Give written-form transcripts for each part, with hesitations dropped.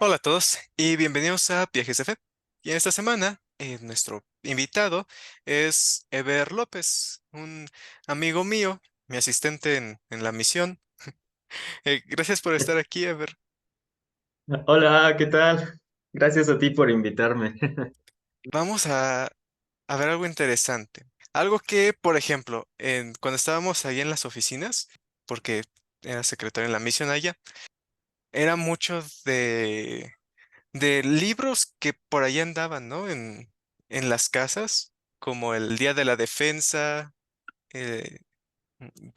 Hola a todos y bienvenidos a Viajes F. Y en esta semana, nuestro invitado es Ever López, un amigo mío, mi asistente en la misión. Gracias por estar aquí, Ever. Hola, ¿qué tal? Gracias a ti por invitarme. Vamos a ver algo interesante. Algo que, por ejemplo, cuando estábamos ahí en las oficinas, porque era secretario en la misión allá, era mucho de libros que por ahí andaban, ¿no? En las casas, como el Día de la Defensa, eh,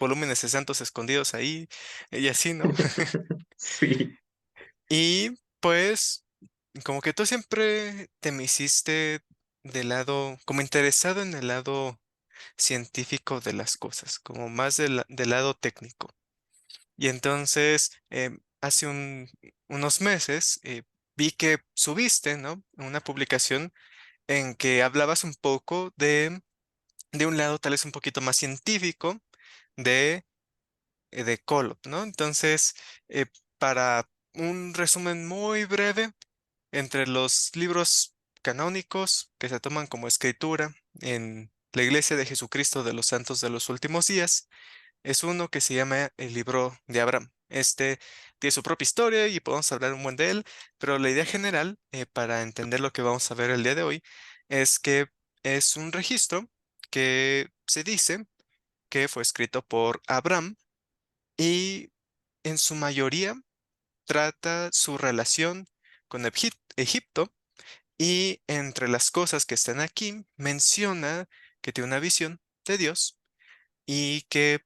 volúmenes de Santos escondidos ahí, y así, ¿no? Sí, Y pues, como que tú siempre te me hiciste del lado, como interesado en el lado científico de las cosas, como más del lado técnico. Y entonces, hace unos meses, vi que subiste, ¿no? Una publicación en que hablabas un poco de un lado tal vez un poquito más científico de Kolob, ¿no? Entonces, eh, para un resumen muy breve, entre los libros canónicos que se toman como escritura en la Iglesia de Jesucristo de los Santos de los Últimos Días, es uno que se llama el libro de Abraham. Este tiene su propia historia y podemos hablar un buen de él, pero la idea general, para entender lo que vamos a ver el día de hoy, es que es un registro que se dice que fue escrito por Abraham y en su mayoría trata su relación con Egipto y entre las cosas que están aquí menciona que tiene una visión de Dios y que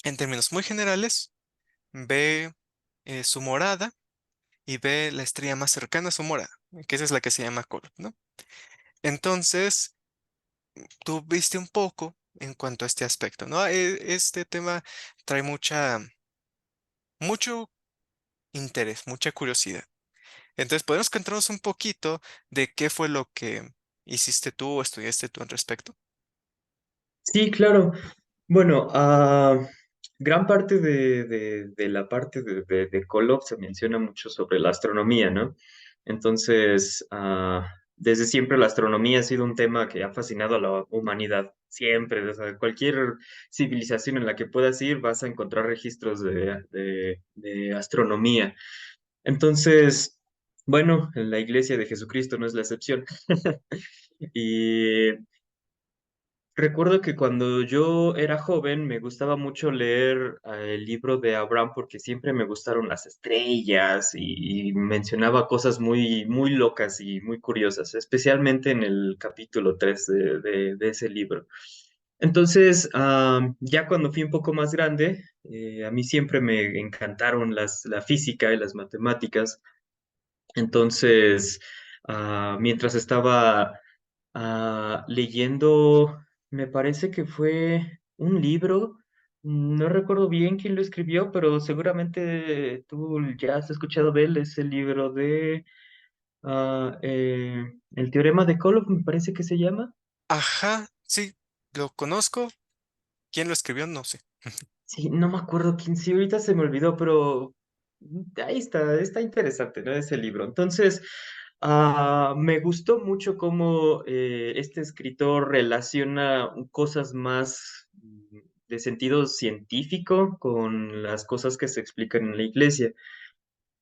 en términos muy generales ve su morada y ve la estrella más cercana a su morada, que esa es la que se llama Coro, ¿no? Entonces, tú viste un poco en cuanto a este aspecto, ¿no? Este tema trae mucho interés, mucha curiosidad. Entonces, ¿podemos contarnos un poquito de qué fue lo que hiciste tú o estudiaste tú al respecto? sí, claro. Bueno, gran parte de la parte de Kolob se menciona mucho sobre la astronomía, ¿no? Entonces, desde siempre la astronomía ha sido un tema que ha fascinado a la humanidad. Siempre, o sea, cualquier civilización en la que puedas ir vas a encontrar registros de astronomía. Entonces, bueno, la Iglesia de Jesucristo no es la excepción. Y recuerdo que cuando yo era joven me gustaba mucho leer el libro de Abraham porque siempre me gustaron las estrellas y mencionaba cosas muy, muy locas y muy curiosas, especialmente en el capítulo 3 de ese libro. Entonces, ya cuando fui un poco más grande, a mí siempre me encantaron la física y las matemáticas. Entonces, mientras estaba leyendo, me parece que fue un libro, no recuerdo bien quién lo escribió, pero seguramente tú ya has escuchado de él, es el libro de El teorema de Kolob, me parece que se llama. Ajá, sí, lo conozco. ¿Quién lo escribió? No sé. Sí, no me acuerdo quién, sí, ahorita se me olvidó, pero ahí está interesante, ¿no? Ese libro. Entonces, me gustó mucho cómo este escritor relaciona cosas más de sentido científico con las cosas que se explican en la iglesia.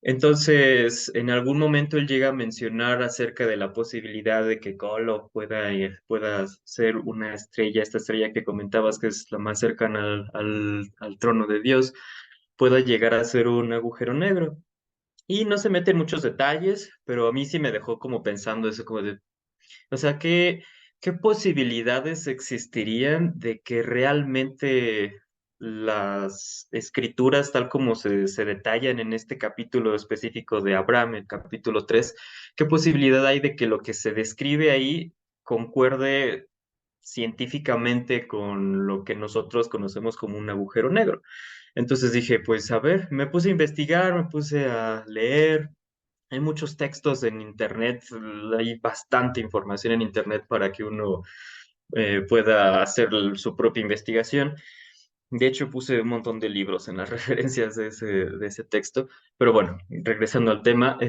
Entonces, en algún momento él llega a mencionar acerca de la posibilidad de que Colo pueda ser una estrella, esta estrella que comentabas que es la más cercana al trono de Dios, pueda llegar a ser un agujero negro. Y no se mete en muchos detalles, pero a mí sí me dejó como pensando eso, como de, o sea, ¿qué posibilidades existirían de que realmente las escrituras, tal como se detallan en este capítulo específico de Abraham, el capítulo 3, qué posibilidad hay de que lo que se describe ahí concuerde científicamente con lo que nosotros conocemos como un agujero negro? Entonces dije, pues a ver, me puse a investigar, me puse a leer. Hay muchos textos en internet, hay bastante información en internet para que uno pueda hacer su propia investigación. De hecho, puse un montón de libros en las referencias de ese texto, pero bueno, regresando al tema,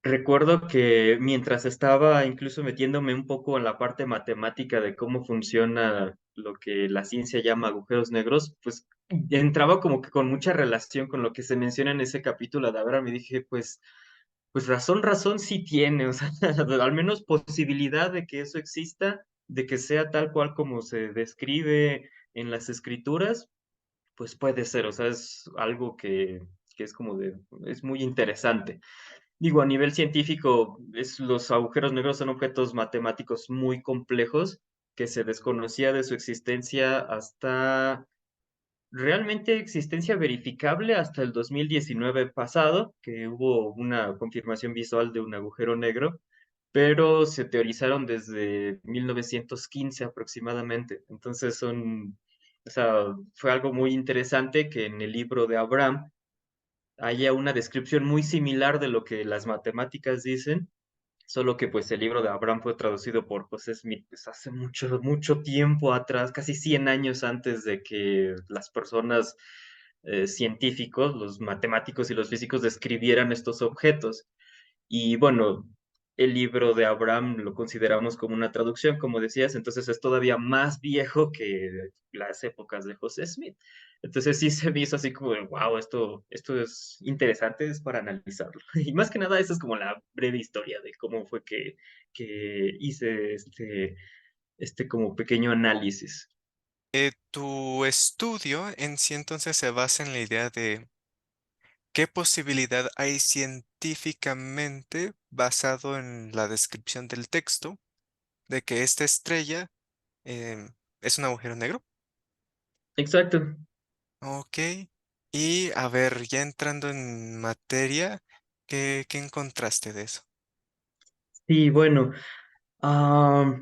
recuerdo que mientras estaba incluso metiéndome un poco en la parte matemática de cómo funciona lo que la ciencia llama agujeros negros, pues entraba como que con mucha relación con lo que se menciona en ese capítulo de Abraham y dije, pues razón sí tiene, o sea, al menos posibilidad de que eso exista, de que sea tal cual como se describe en las escrituras, pues puede ser, o sea, es algo que es como es muy interesante. Digo, a nivel científico, los agujeros negros son objetos matemáticos muy complejos que se desconocía de su existencia hasta realmente existencia verificable hasta el 2019 pasado, que hubo una confirmación visual de un agujero negro, pero se teorizaron desde 1915 aproximadamente. Entonces o sea, fue algo muy interesante que en el libro de Abraham haya una descripción muy similar de lo que las matemáticas dicen, solo que pues el libro de Abraham fue traducido por José Smith pues, hace mucho, mucho tiempo atrás, casi 100 años antes de que las personas científicos, los matemáticos y los físicos describieran estos objetos. Y bueno, el libro de Abraham lo consideramos como una traducción, como decías, entonces es todavía más viejo que las épocas de José Smith. Entonces sí se me hizo así como, wow, esto es interesante, es para analizarlo. Y más que nada, esa es como la breve historia de cómo fue que hice este como pequeño análisis. Tu estudio en sí entonces se basa en la idea de qué posibilidad hay científicamente basado en la descripción del texto de que esta estrella es un agujero negro. Exacto. Ok. Y a ver, ya entrando en materia, ¿qué encontraste de eso? Y bueno, ah,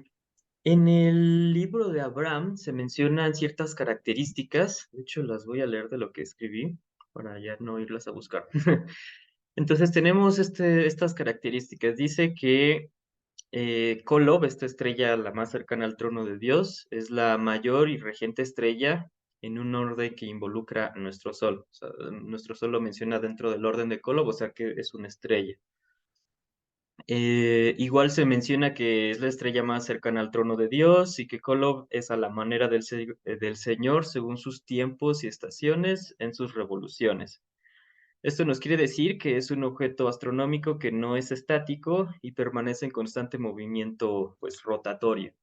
en el libro de Abraham se mencionan ciertas características, de hecho las voy a leer de lo que escribí para ya no irlas a buscar. Entonces tenemos estas características. Dice que Kolob, esta estrella la más cercana al trono de Dios, es la mayor y regente estrella en un orden que involucra a nuestro Sol. O sea, nuestro Sol lo menciona dentro del orden de Kolob, o sea que es una estrella. Igual se menciona que es la estrella más cercana al trono de Dios y que Kolob es a la manera del Señor según sus tiempos y estaciones en sus revoluciones. Esto nos quiere decir que es un objeto astronómico que no es estático y permanece en constante movimiento, pues, rotatorio.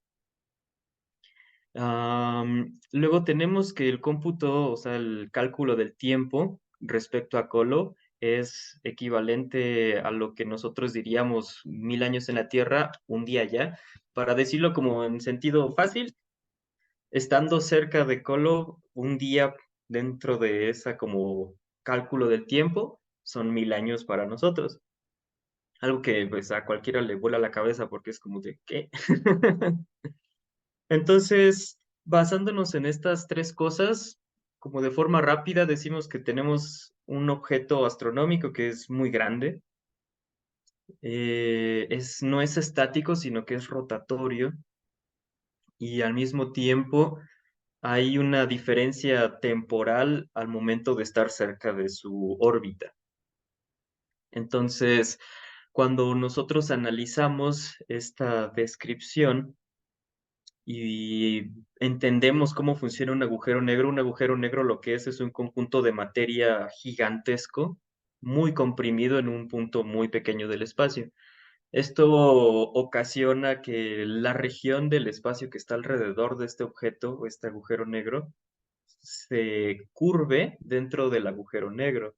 Luego tenemos que el cómputo, o sea, el cálculo del tiempo respecto a Colo es equivalente a lo que nosotros diríamos 1000 años en la Tierra, un día ya. Para decirlo como en sentido fácil, estando cerca de Colo, un día dentro de esa como cálculo del tiempo son 1000 años para nosotros. Algo que pues a cualquiera le vuela la cabeza porque es como de ¿qué? Entonces, basándonos en estas tres cosas, como de forma rápida, decimos que tenemos un objeto astronómico que es muy grande, no es estático, sino que es rotatorio, y al mismo tiempo hay una diferencia temporal al momento de estar cerca de su órbita. Entonces, cuando nosotros analizamos esta descripción, y entendemos cómo funciona un agujero negro lo que es un conjunto de materia gigantesco, muy comprimido en un punto muy pequeño del espacio. Esto ocasiona que la región del espacio que está alrededor de este objeto o este agujero negro se curve dentro del agujero negro.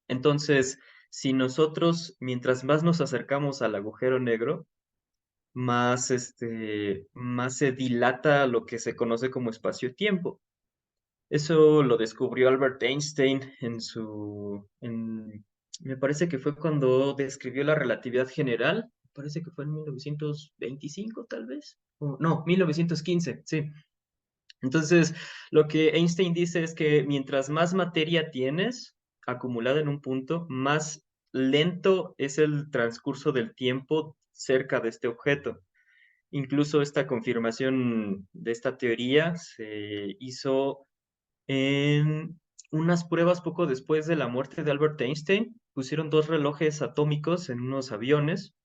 Entonces, si nosotros, mientras más nos acercamos al agujero negro, más se dilata lo que se conoce como espacio-tiempo. Eso lo descubrió Albert Einstein me parece que fue cuando describió la relatividad general, parece que fue en 1925 tal vez, no, 1915, sí. Entonces, lo que Einstein dice es que mientras más materia tienes acumulada en un punto, más lento es el transcurso del tiempo cerca de este objeto. Incluso esta confirmación de esta teoría se hizo en unas pruebas poco después de la muerte de Albert Einstein. Pusieron dos relojes atómicos en unos aviones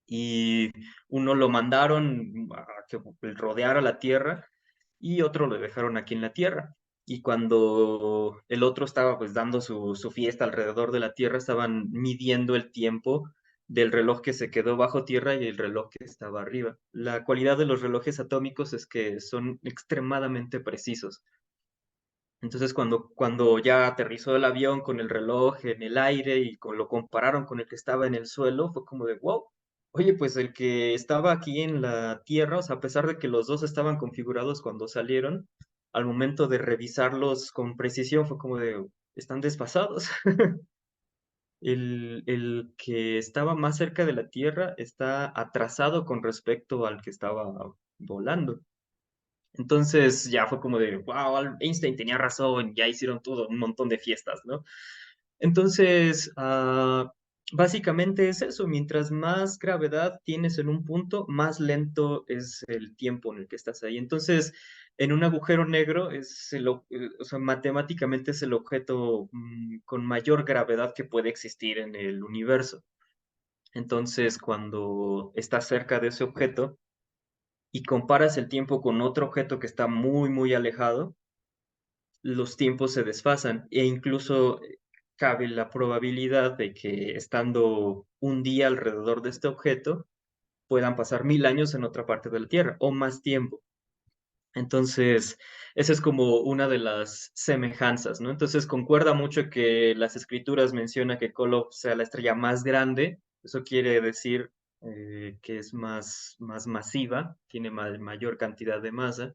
y uno lo mandaron a que rodeara la Tierra y otro lo dejaron aquí en la Tierra. Y cuando el otro estaba pues dando su fiesta alrededor de la Tierra, estaban midiendo el tiempo del reloj que se quedó bajo tierra y el reloj que estaba arriba. La cualidad de los relojes atómicos es que son extremadamente precisos. Entonces, cuando ya aterrizó el avión con el reloj en el aire y lo compararon con el que estaba en el suelo, fue como de, wow, oye, pues el que estaba aquí en la Tierra, o sea, a pesar de que los dos estaban configurados cuando salieron, al momento de revisarlos con precisión fue como de, están desfasados. El que estaba más cerca de la Tierra está atrasado con respecto al que estaba volando. Entonces ya fue como de, wow, Einstein tenía razón, ya hicieron todo un montón de fiestas, ¿no? Entonces, básicamente es eso, mientras más gravedad tienes en un punto, más lento es el tiempo en el que estás ahí. Entonces, en un agujero negro o sea, matemáticamente es el objeto con mayor gravedad que puede existir en el universo. Entonces, cuando estás cerca de ese objeto, y comparas el tiempo con otro objeto que está muy, muy alejado, los tiempos se desfasan e incluso cabe la probabilidad de que estando un día alrededor de este objeto, puedan pasar 1000 años en otra parte de la Tierra o más tiempo. Entonces, esa es como una de las semejanzas, ¿no? Entonces, concuerda mucho que las escrituras menciona que Kolob sea la estrella más grande. Eso quiere decir que es más masiva, tiene mayor cantidad de masa.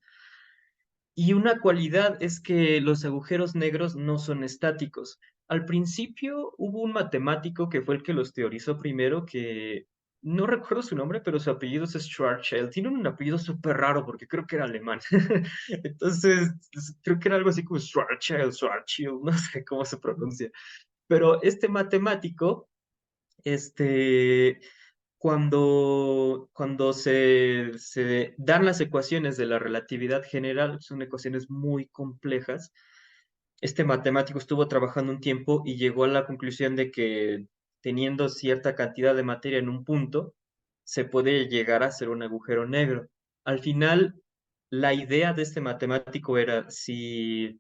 Y una cualidad es que los agujeros negros no son estáticos. Al principio hubo un matemático que fue el que los teorizó primero, que no recuerdo su nombre, pero su apellido es Schwarzschild. Tiene un apellido súper raro porque creo que era alemán. Entonces, creo que era algo así como Schwarzschild, Schwarzschild, no sé cómo se pronuncia. Pero este matemático, este, cuando se dan las ecuaciones de la relatividad general, son ecuaciones muy complejas, este matemático estuvo trabajando un tiempo y llegó a la conclusión de que teniendo cierta cantidad de materia en un punto, se puede llegar a hacer un agujero negro. Al final, la idea de este matemático era si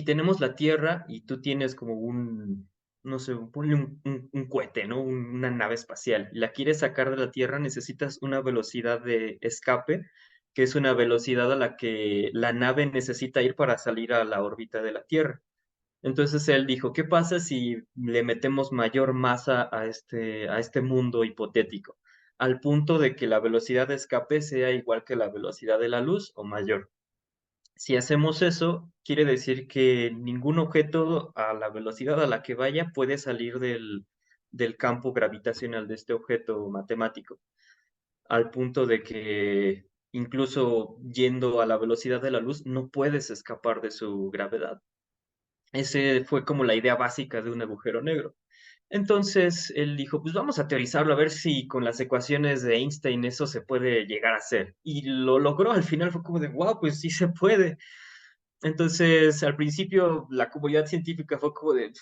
tenemos la Tierra y tú tienes como no sé, ponle un cohete, ¿no? Una nave espacial, y la quieres sacar de la Tierra, necesitas una velocidad de escape, que es una velocidad a la que la nave necesita ir para salir a la órbita de la Tierra. Entonces él dijo, ¿qué pasa si le metemos mayor masa a este mundo hipotético? Al punto de que la velocidad de escape sea igual que la velocidad de la luz o mayor. Si hacemos eso, quiere decir que ningún objeto a la velocidad a la que vaya puede salir del campo gravitacional de este objeto matemático, al punto de que incluso yendo a la velocidad de la luz no puedes escapar de su gravedad. Ese fue como la idea básica de un agujero negro. Entonces él dijo, pues vamos a teorizarlo a ver si con las ecuaciones de Einstein eso se puede llegar a hacer. Y lo logró, al final fue como de, wow, pues sí se puede. Entonces, al principio, la comunidad científica fue como de,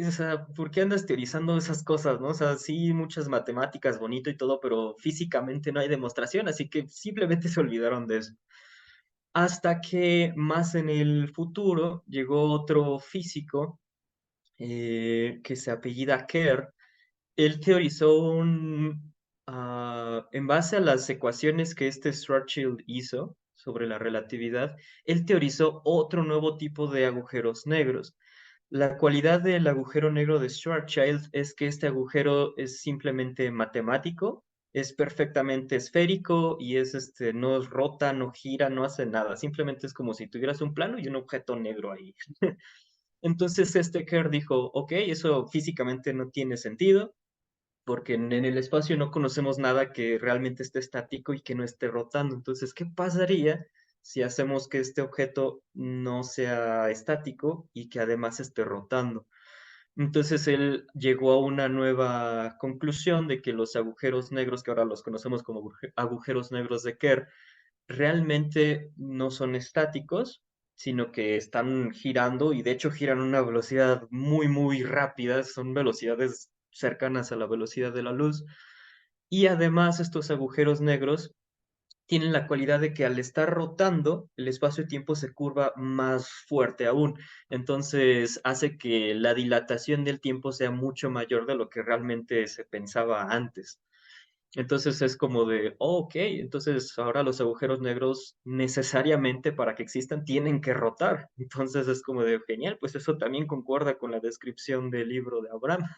o sea, ¿por qué andas teorizando esas cosas, no? O sea, sí, muchas matemáticas, bonito y todo, pero físicamente no hay demostración, así que simplemente se olvidaron de eso. Hasta que más en el futuro llegó otro físico que se apellida Kerr. Él teorizó en base a las ecuaciones que este Schwarzschild hizo sobre la relatividad, él teorizó otro nuevo tipo de agujeros negros. La cualidad del agujero negro de Schwarzschild es que este agujero es simplemente matemático, es perfectamente esférico y no rota, no gira, no hace nada. Simplemente es como si tuvieras un plano y un objeto negro ahí. Entonces este Kerr dijo, ok, eso físicamente no tiene sentido porque en el espacio no conocemos nada que realmente esté estático y que no esté rotando. Entonces, ¿qué pasaría si hacemos que este objeto no sea estático y que además esté rotando? Entonces él llegó a una nueva conclusión de que los agujeros negros, que ahora los conocemos como agujeros negros de Kerr, realmente no son estáticos, sino que están girando y de hecho giran a una velocidad muy, muy rápida, son velocidades cercanas a la velocidad de la luz. Y además estos agujeros negros tienen la cualidad de que al estar rotando, el espacio-tiempo se curva más fuerte aún. Entonces hace que la dilatación del tiempo sea mucho mayor de lo que realmente se pensaba antes. Entonces es como de, oh, ok, entonces ahora los agujeros negros necesariamente para que existan tienen que rotar. Entonces es como de, genial, pues eso también concuerda con la descripción del libro de Abraham.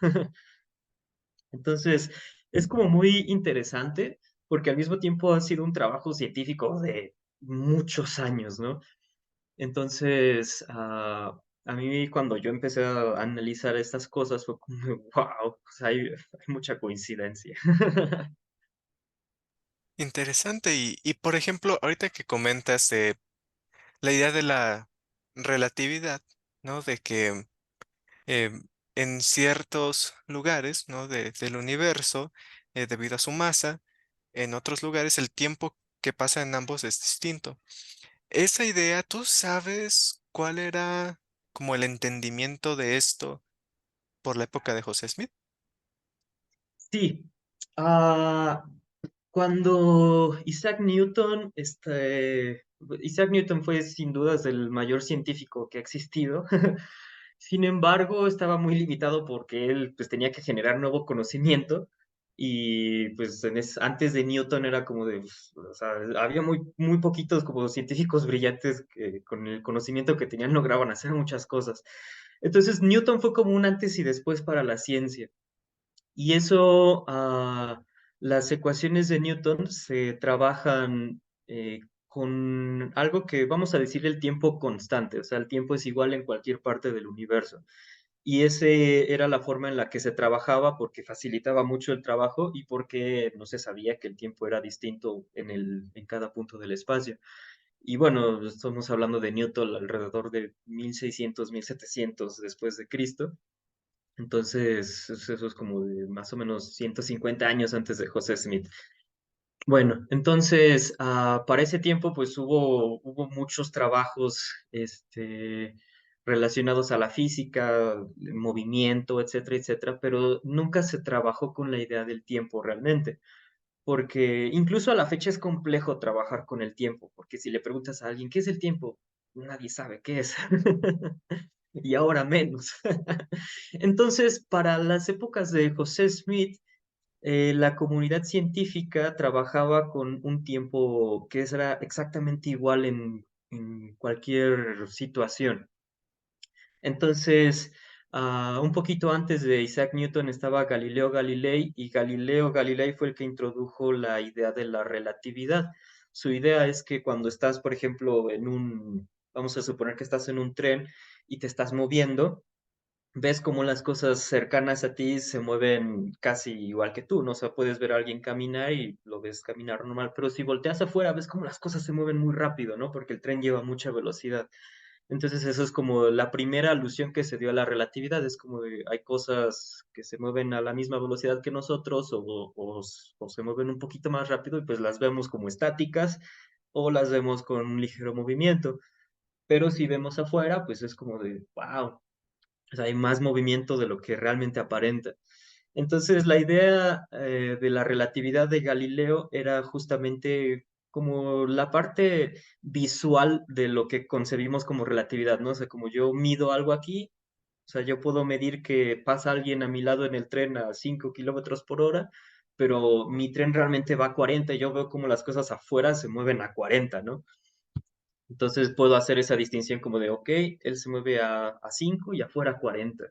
Entonces es como muy interesante porque al mismo tiempo ha sido un trabajo científico de muchos años, ¿no? Entonces, a mí cuando yo empecé a analizar estas cosas fue como, wow, pues hay mucha coincidencia. Interesante. Y por ejemplo, ahorita que comentas la idea de la relatividad, ¿no? De que eh, en ciertos lugares, ¿no? Del universo, debido a su masa, en otros lugares el tiempo que pasa en ambos es distinto. Esa idea, ¿tú sabes cuál era como el entendimiento de esto por la época de José Smith? Sí, ah, cuando Isaac Newton fue sin dudas el mayor científico que ha existido. Sin embargo, estaba muy limitado porque él pues tenía que generar nuevo conocimiento y pues antes de Newton era como de, pues, o sea, había muy poquitos como científicos brillantes que con el conocimiento que tenían lograban hacer muchas cosas. Entonces, Newton fue como un antes y después para la ciencia. Y eso, las ecuaciones de Newton se trabajan con algo que vamos a decir el tiempo constante, o sea, el tiempo es igual en cualquier parte del universo. Y ese era la forma en la que se trabajaba porque facilitaba mucho el trabajo y porque no se sabía que el tiempo era distinto en cada punto del espacio. Y bueno, estamos hablando de Newton alrededor de 1600, 1700 después de Cristo. Entonces, eso es como de más o menos 150 años antes de José Smith. Bueno, entonces, para ese tiempo, pues hubo muchos trabajos relacionados a la física, el movimiento, etcétera, etcétera, pero nunca se trabajó con la idea del tiempo realmente, porque incluso a la fecha es complejo trabajar con el tiempo, porque si le preguntas a alguien, ¿qué es el tiempo? Nadie sabe qué es. Y ahora menos. Entonces, para las épocas de José Smith, la comunidad científica trabajaba con un tiempo que era exactamente igual en cualquier situación. Entonces, un poquito antes de Isaac Newton estaba Galileo Galilei y Galileo Galilei fue el que introdujo la idea de la relatividad. Su idea es que cuando estás, por ejemplo, vamos a suponer que estás en un tren y te estás moviendo, ves cómo las cosas cercanas a ti se mueven casi igual que tú, ¿no? O sea, puedes ver a alguien caminar y lo ves caminar normal, pero si volteas afuera, ves cómo las cosas se mueven muy rápido, ¿no? Porque el tren lleva mucha velocidad. Entonces, eso es como la primera alusión que se dio a la relatividad, es como de, hay cosas que se mueven a la misma velocidad que nosotros o se mueven un poquito más rápido y pues las vemos como estáticas o las vemos con un ligero movimiento. Pero si vemos afuera, pues es como de, wow, o sea, hay más movimiento de lo que realmente aparenta. Entonces, la idea de la relatividad de Galileo era justamente como la parte visual de lo que concebimos como relatividad, ¿no? O sea, como yo mido algo aquí, o sea, yo puedo medir que pasa alguien a mi lado en el tren a 5 kilómetros por hora, pero mi tren realmente va a 40 y yo veo como las cosas afuera se mueven a 40, ¿no? Entonces puedo hacer esa distinción como de, ok, él se mueve a 5 y afuera a 40.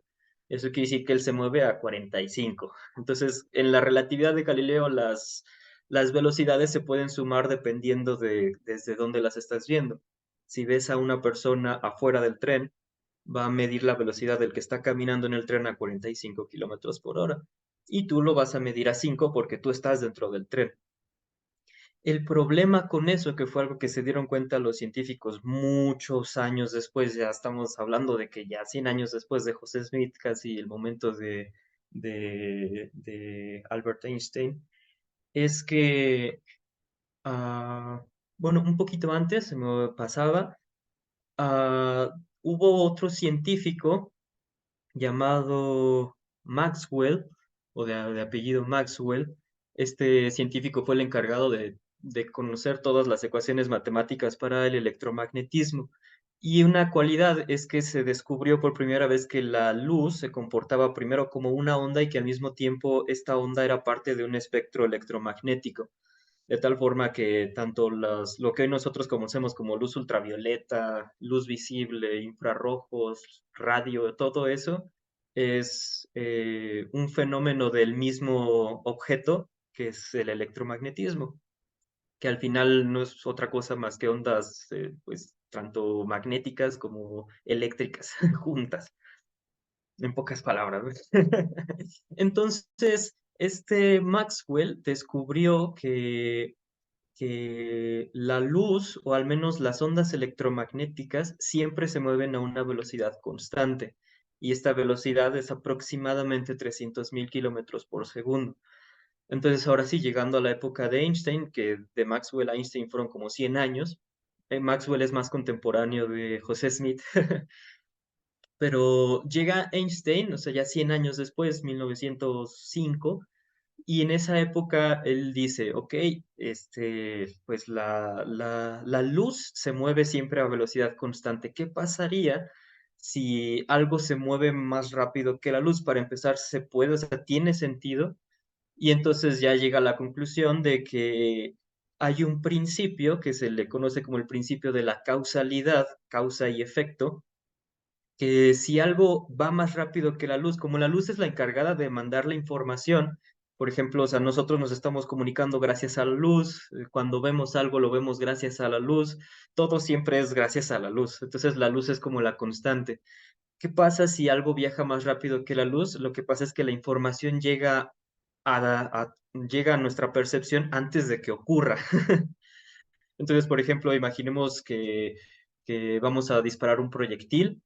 Eso quiere decir que él se mueve a 45. Entonces, en la relatividad de Galileo, las velocidades se pueden sumar dependiendo de desde dónde las estás viendo. Si ves a una persona afuera del tren, va a medir la velocidad del que está caminando en el tren a 45 kilómetros por hora. Y tú lo vas a medir a 5 porque tú estás dentro del tren. El problema con eso, que fue algo que se dieron cuenta los científicos muchos años después, ya estamos hablando de que ya 100 años después de José Smith, casi el momento de Albert Einstein, es que, ah, bueno, un poquito antes se me pasaba, hubo otro científico llamado Maxwell, o de apellido Maxwell. Este científico fue el encargado de conocer todas las ecuaciones matemáticas para el electromagnetismo. Y una cualidad es que se descubrió por primera vez que la luz se comportaba primero como una onda y que al mismo tiempo esta onda era parte de un espectro electromagnético, de tal forma que tanto lo que hoy nosotros conocemos como luz ultravioleta, luz visible, infrarrojos, radio, todo eso es un fenómeno del mismo objeto que es el electromagnetismo, que al final no es otra cosa más que ondas, pues, tanto magnéticas como eléctricas juntas, en pocas palabras. Entonces, este Maxwell descubrió que la luz, o al menos las ondas electromagnéticas, siempre se mueven a una velocidad constante. Y esta velocidad es aproximadamente 300.000 kilómetros por segundo. Entonces, ahora sí, llegando a la época de Einstein, que de Maxwell a Einstein fueron como 100 años, Maxwell es más contemporáneo de José Smith, pero llega Einstein, o sea, ya 100 años después, 1905, y en esa época él dice, ok, pues la luz se mueve siempre a velocidad constante. ¿Qué pasaría si algo se mueve más rápido que la luz? Para empezar, se puede, o sea, tiene sentido. Y entonces ya llega a la conclusión de que hay un principio que se le conoce como el principio de la causalidad, causa y efecto, que si algo va más rápido que la luz, como la luz es la encargada de mandar la información, por ejemplo, o sea, nosotros nos estamos comunicando gracias a la luz, cuando vemos algo lo vemos gracias a la luz, todo siempre es gracias a la luz, entonces la luz es como la constante. ¿Qué pasa si algo viaja más rápido que la luz? Lo que pasa es que la información llega a nuestra percepción antes de que ocurra. Entonces, por ejemplo, imaginemos que vamos a disparar un proyectil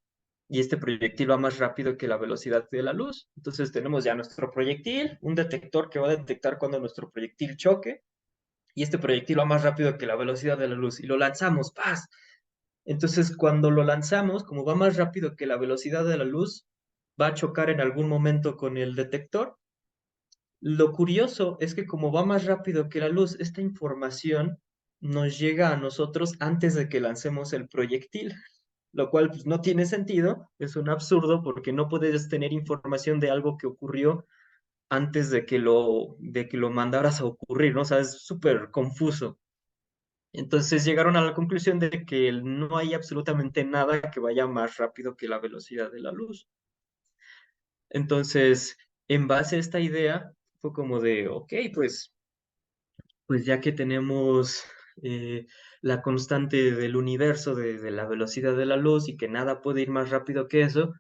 y este proyectil va más rápido que la velocidad de la luz. Entonces tenemos ya nuestro proyectil, un detector que va a detectar cuando nuestro proyectil choque, y este proyectil va más rápido que la velocidad de la luz y lo lanzamos, ¡paz! Entonces cuando lo lanzamos, como va más rápido que la velocidad de la luz, va a chocar en algún momento con el detector. Lo curioso es que como va más rápido que la luz, esta información nos llega a nosotros antes de que lancemos el proyectil, lo cual pues, no tiene sentido, es un absurdo porque no puedes tener información de algo que ocurrió antes de que lo mandaras a ocurrir, ¿no? O sea, es súper confuso. Entonces llegaron a la conclusión de que no hay absolutamente nada que vaya más rápido que la velocidad de la luz. Entonces, en base a esta idea, fue como de, ok, pues ya que tenemos eh, la constante del universo de la velocidad de la luz y que nada puede ir más rápido que eso,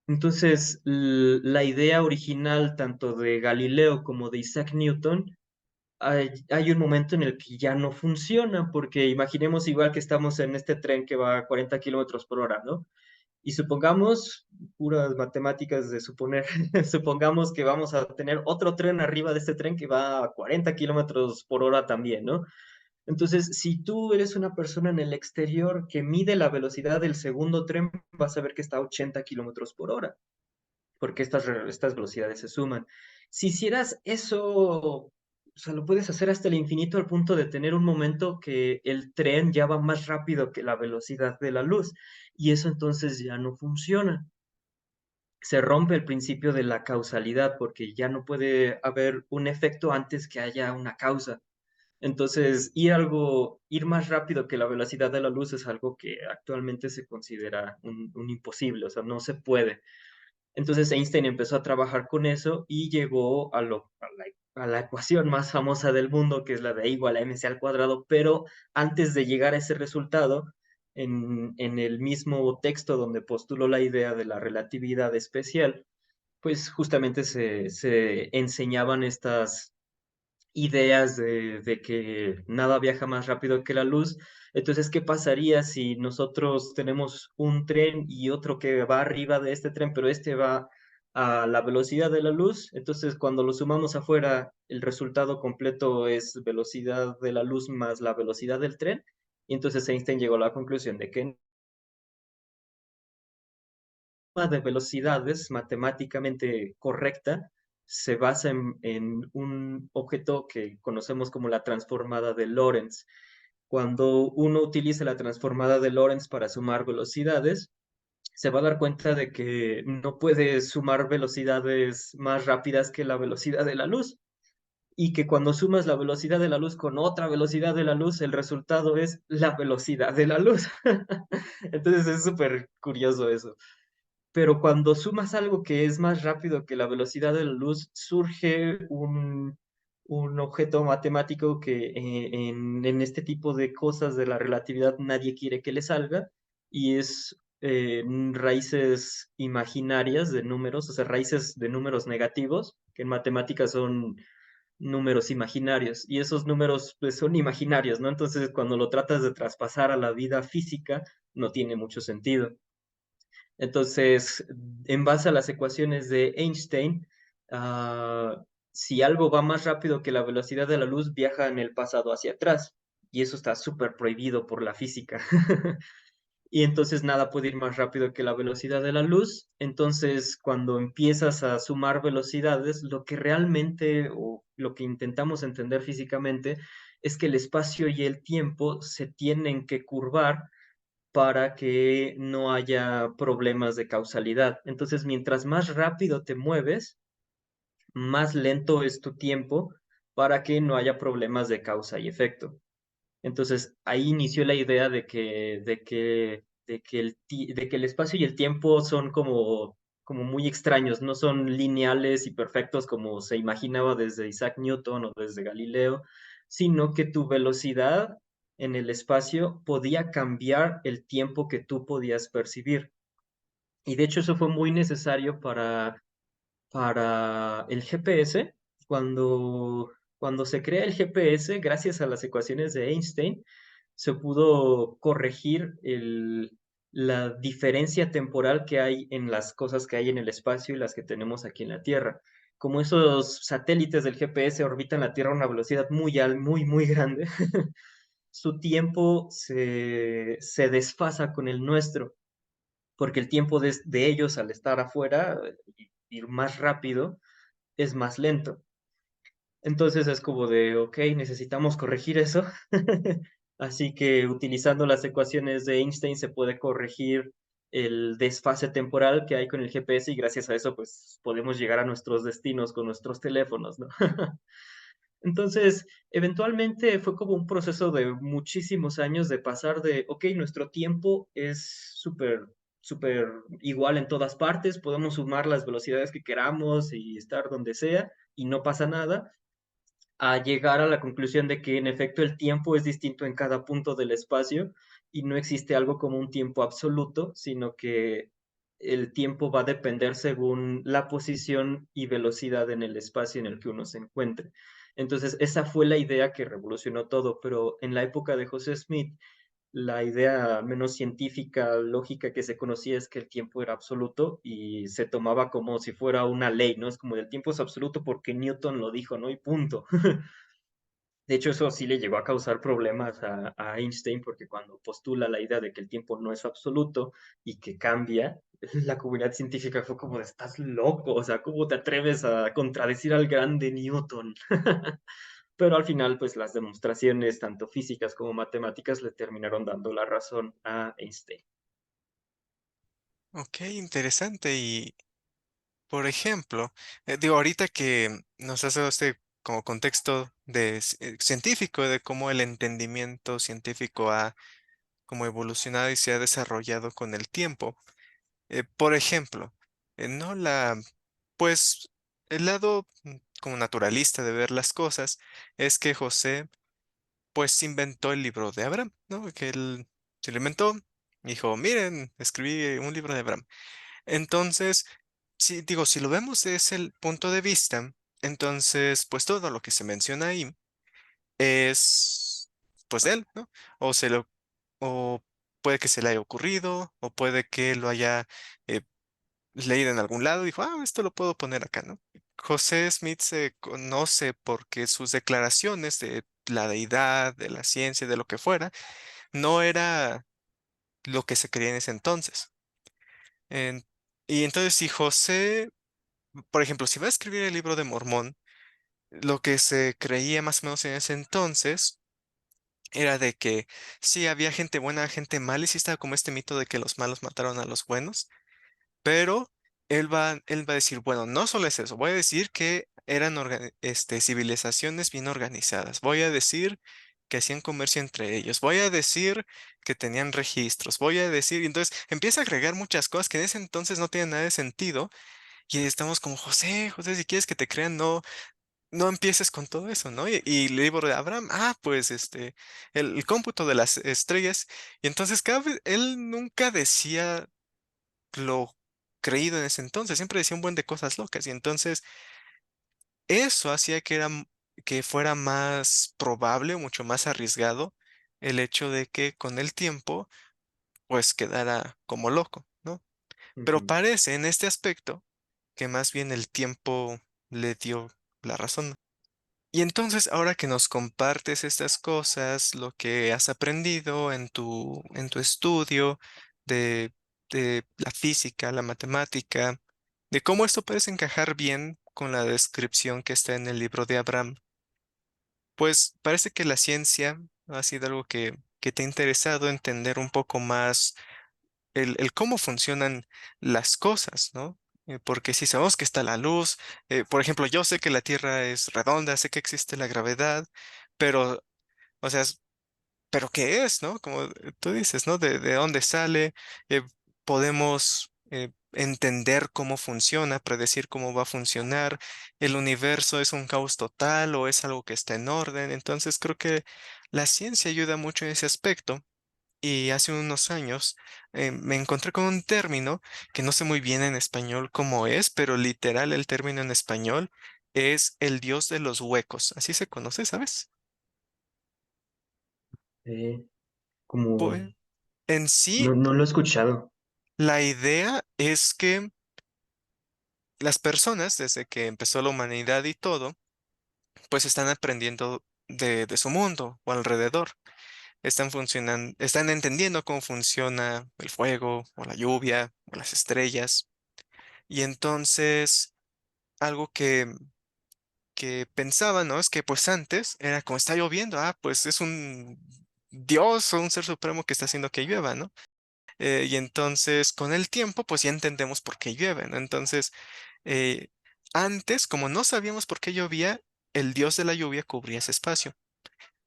entonces la idea original tanto de Galileo como de Isaac Newton, hay un momento en el que ya no funciona, porque imaginemos igual que estamos en este tren que va a 40 kilómetros por hora, ¿no? Y supongamos, puras matemáticas de suponer, supongamos que vamos a tener otro tren arriba de este tren que va a 40 kilómetros por hora también, ¿no? Entonces, si tú eres una persona en el exterior que mide la velocidad del segundo tren, vas a ver que está a 80 kilómetros por hora, porque estas velocidades se suman. Si hicieras eso, o sea, lo puedes hacer hasta el infinito al punto de tener un momento que el tren ya va más rápido que la velocidad de la luz, y eso entonces ya no funciona. Se rompe el principio de la causalidad porque ya no puede haber un efecto antes que haya una causa. Entonces, ir más rápido que la velocidad de la luz es algo que actualmente se considera un imposible, o sea, no se puede. Entonces Einstein empezó a trabajar con eso y llegó a la ecuación más famosa del mundo, que es la de E igual a mc al cuadrado, pero antes de llegar a ese resultado, en el mismo texto donde postuló la idea de la relatividad especial, pues justamente se enseñaban estas ideas de que nada viaja más rápido que la luz. Entonces, ¿qué pasaría si nosotros tenemos un tren y otro que va arriba de este tren, pero este va a la velocidad de la luz? Entonces, cuando lo sumamos afuera, el resultado completo es velocidad de la luz más la velocidad del tren. Y entonces Einstein llegó a la conclusión de que de velocidades matemáticamente correcta se basa en un objeto que conocemos como la transformada de Lorentz. Cuando uno utiliza la transformada de Lorentz para sumar velocidades, se va a dar cuenta de que no puede sumar velocidades más rápidas que la velocidad de la luz y que cuando sumas la velocidad de la luz con otra velocidad de la luz, el resultado es la velocidad de la luz. Entonces es súper curioso eso. Pero cuando sumas algo que es más rápido que la velocidad de la luz, surge un objeto matemático que en este tipo de cosas de la relatividad nadie quiere que le salga, y es raíces imaginarias de números, o sea, raíces de números negativos, que en matemáticas son números imaginarios, y esos números pues son imaginarios, ¿no? Entonces, cuando lo tratas de traspasar a la vida física, no tiene mucho sentido. Entonces, en base a las ecuaciones de Einstein, si algo va más rápido que la velocidad de la luz, viaja en el pasado hacia atrás. Y eso está súper prohibido por la física. Y entonces nada puede ir más rápido que la velocidad de la luz. Entonces, cuando empiezas a sumar velocidades, lo que realmente o lo que intentamos entender físicamente es que el espacio y el tiempo se tienen que curvar para que no haya problemas de causalidad. Entonces, mientras más rápido te mueves, más lento es tu tiempo para que no haya problemas de causa y efecto. Entonces, ahí inició la idea de que el espacio y el tiempo son como muy extraños, no son lineales y perfectos como se imaginaba desde Isaac Newton o desde Galileo, sino que tu velocidad en el espacio podía cambiar el tiempo que tú podías percibir. Y de hecho eso fue muy necesario para el GPS. Cuando se crea el GPS, gracias a las ecuaciones de Einstein, se pudo corregir la diferencia temporal que hay en las cosas que hay en el espacio y las que tenemos aquí en la Tierra. Como esos satélites del GPS orbitan la Tierra a una velocidad muy grande, su tiempo se desfasa con el nuestro, porque el tiempo de ellos al estar afuera, ir más rápido, es más lento. Entonces es como de, ok, necesitamos corregir eso. Así que utilizando las ecuaciones de Einstein se puede corregir el desfase temporal que hay con el GPS y gracias a eso pues podemos llegar a nuestros destinos con nuestros teléfonos, ¿no? Entonces, eventualmente fue como un proceso de muchísimos años de pasar de, ok, nuestro tiempo es súper igual en todas partes, podemos sumar las velocidades que queramos y estar donde sea y no pasa nada, a llegar a la conclusión de que en efecto el tiempo es distinto en cada punto del espacio y no existe algo como un tiempo absoluto, sino que el tiempo va a depender según la posición y velocidad en el espacio en el que uno se encuentre. Entonces, esa fue la idea que revolucionó todo, pero en la época de José Smith, la idea menos científica, lógica que se conocía es que el tiempo era absoluto y se tomaba como si fuera una ley, ¿no? Es como el tiempo es absoluto porque Newton lo dijo, ¿no? Y punto. De hecho, eso sí le llegó a causar problemas a Einstein porque cuando postula la idea de que el tiempo no es absoluto y que cambia, la comunidad científica fue como, de, estás loco, o sea, ¿cómo te atreves a contradecir al grande Newton? Pero al final, pues las demostraciones, tanto físicas como matemáticas, le terminaron dando la razón a Einstein. Ok, interesante. Y, por ejemplo, digo, ahorita que nos has dado este como contexto científico de cómo el entendimiento científico ha como evolucionado y se ha desarrollado con el tiempo. Por ejemplo, no la, pues el lado como naturalista de ver las cosas es que José pues inventó el libro de Abraham, ¿no? Que él se lo inventó, dijo, miren, escribí un libro de Abraham. Entonces, si digo, si lo vemos desde ese punto de vista, Entonces, pues todo lo que se menciona ahí es pues de él, ¿no? O se lo, o puede que se le haya ocurrido, o puede que lo haya eh, leído en algún lado y dijo, ah, esto lo puedo poner acá, ¿no? José Smith se conoce porque sus declaraciones de la deidad, de la ciencia, de lo que fuera, no era lo que se creía en ese entonces. En- y entonces, si José, por ejemplo, si va a escribir el libro de Mormón, lo que se creía más o menos en ese entonces era de que sí había gente buena, gente mala, y sí estaba como este mito de que los malos mataron a los buenos, pero él va a decir, bueno, no solo es eso, voy a decir que eran civilizaciones bien organizadas, voy a decir que hacían comercio entre ellos, voy a decir que tenían registros, voy a decir, y entonces empieza a agregar muchas cosas que en ese entonces no tienen nada de sentido, y estamos como, José, José, si quieres que te crean, no empieces con todo eso, ¿no? Y el libro de Abraham, pues el cómputo de las estrellas. Y entonces cada vez, él nunca decía lo creído en ese entonces, siempre decía un buen de cosas locas. Y entonces eso hacía que fuera más probable, mucho más arriesgado, el hecho de que con el tiempo, pues quedara como loco, ¿no? Pero Ujú. parece en este aspecto que más bien el tiempo le dio la razón. Y entonces, ahora que nos compartes estas cosas, lo que has aprendido en tu estudio de, de la física, la matemática, de cómo esto puedes encajar bien con la descripción que está en el libro de Abraham, pues parece que la ciencia ha sido algo que te ha interesado entender un poco más el cómo funcionan las cosas, ¿no? Porque si sabemos que está la luz, por ejemplo, yo sé que la Tierra es redonda, sé que existe la gravedad, pero, o sea, ¿pero qué es, no? Como tú dices, ¿no? De dónde sale, podemos entender cómo funciona, predecir cómo va a funcionar, el universo es un caos total o es algo que está en orden, entonces creo que la ciencia ayuda mucho en ese aspecto. Y hace unos años me encontré con un término que no sé muy bien en español cómo es, pero literal el término en español es el dios de los huecos. Así se conoce, ¿sabes? Eh, como Pues en sí, no lo he escuchado. la idea es que las personas, desde que empezó la humanidad y todo, pues están aprendiendo de su mundo o alrededor. Están entendiendo cómo funciona el fuego o la lluvia o las estrellas. Y entonces algo que pensaba, ¿no? Es que pues antes era como está lloviendo, pues es un dios o un ser supremo que está haciendo que llueva, ¿no? Y entonces con el tiempo pues ya entendemos por qué llueve, ¿no? Entonces, eh, antes, como no sabíamos por qué llovía, el dios de la lluvia cubría ese espacio.